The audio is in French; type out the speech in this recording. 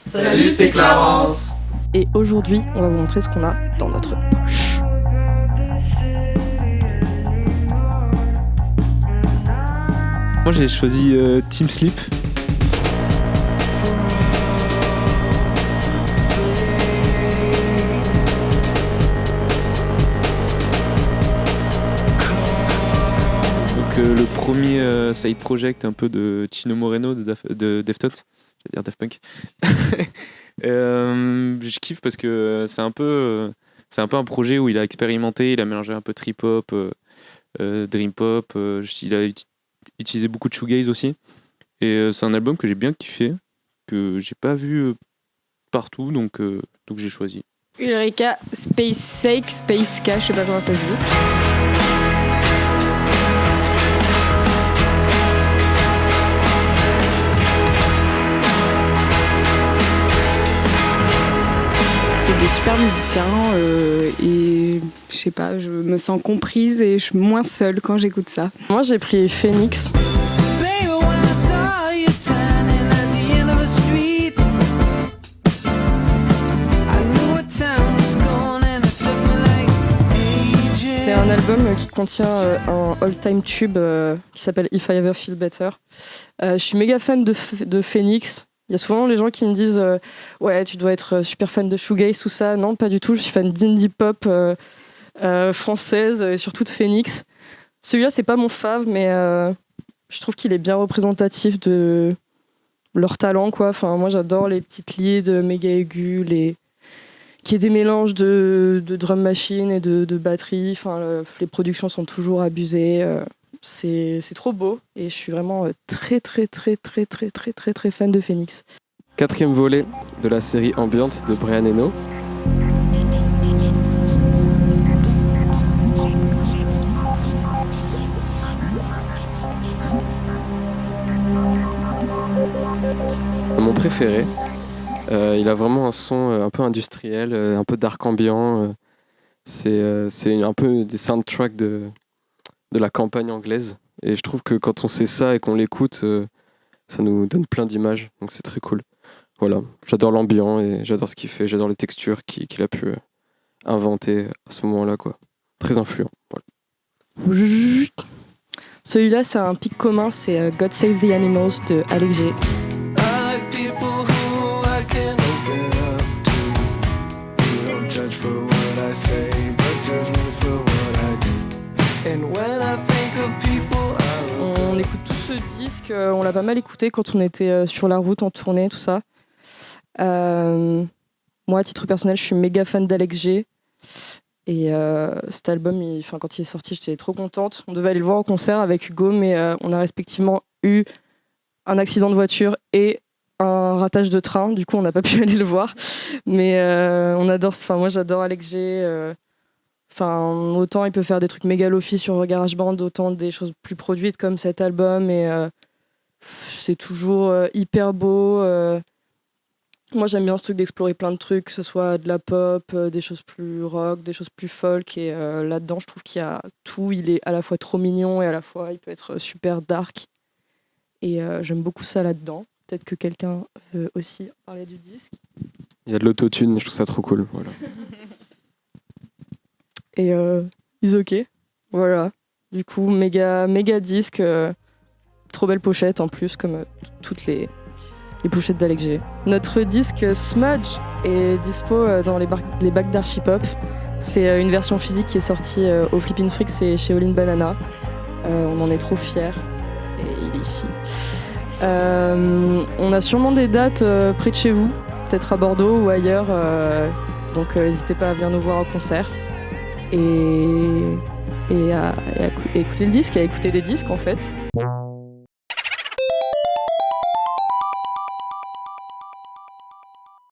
Salut, c'est Clarence. Et aujourd'hui, on va vous montrer ce qu'on a dans notre poche. Moi j'ai choisi Team Sleep. Donc le premier side project un peu de Chino Moreno de Deftones, je vais dire Daft Punk. Je kiffe parce que c'est un peu un projet où il a expérimenté, il a mélangé un peu trip hop, dream pop, il a utilisé beaucoup de shoegaze aussi. Et c'est un album que j'ai bien kiffé, que j'ai pas vu partout, donc j'ai choisi. Ulrika Space Sake, Space K, je sais pas comment ça se dit. C'est des super musiciens et je sais pas, je me sens comprise et je suis moins seule quand j'écoute ça. Moi j'ai pris Phoenix. C'est un album qui contient un all-time tube qui s'appelle If I Ever Feel Better. Je suis méga fan de Phoenix. Il y a souvent les gens qui me disent ouais, tu dois être super fan de shoegaze, tout ça. Non, pas du tout. Je suis fan d'indie pop française et surtout de Phoenix. Celui-là, c'est pas mon fave, mais je trouve qu'il est bien représentatif de leur talent, quoi. Enfin, moi, j'adore les petites leads méga aigus, qu'il y ait des mélanges de drum machine et de batterie. Enfin, les productions sont toujours abusées. C'est trop beau et je suis vraiment très fan de Phoenix. Quatrième volet de la série ambiante de Brian Eno. Mon préféré, il a vraiment un son un peu industriel, un peu dark ambiant. C'est un peu des soundtracks de la campagne anglaise. Et je trouve que quand on sait ça et qu'on l'écoute, ça nous donne plein d'images. Donc c'est très cool. Voilà, j'adore l'ambiance et j'adore ce qu'il fait. J'adore les textures qu'il a pu inventer à ce moment-là, quoi. Très influent. Voilà. Celui-là, c'est un pic commun, c'est God Save the Animals de Alex G. On écoute tout ce disque, on l'a pas mal écouté quand on était sur la route, en tournée, tout ça. Moi, à titre personnel, je suis méga fan d'Alex G. Et cet album, quand il est sorti, j'étais trop contente. On devait aller le voir en concert avec Hugo, mais on a respectivement eu un accident de voiture et un ratage de train. Du coup, on n'a pas pu aller le voir. Mais on adore. Moi, j'adore Alex G. Autant il peut faire des trucs méga lofi sur GarageBand, autant des choses plus produites comme cet album. Et c'est toujours hyper beau. Moi, j'aime bien ce truc d'explorer plein de trucs, que ce soit de la pop, des choses plus rock, des choses plus folk. Et là-dedans, je trouve qu'il y a tout. Il est à la fois trop mignon et à la fois, il peut être super dark. Et j'aime beaucoup ça là-dedans. Peut-être que quelqu'un veut aussi parler du disque. Il y a de l'autotune, je trouve ça trop cool. Voilà. Et Is OK. Voilà. Du coup, méga disque. Trop belle pochette en plus, comme toutes les pochettes d'Alex G. Notre disque Smudge est dispo dans les bacs d'Archipop. C'est une version physique qui est sortie au Flippin' Freaks et chez All in Banana. On en est trop fiers. Et il est ici. On a sûrement des dates près de chez vous, peut-être à Bordeaux ou ailleurs. Donc n'hésitez pas à venir nous voir en concert. Et à écouter le disque, à écouter les disques en fait.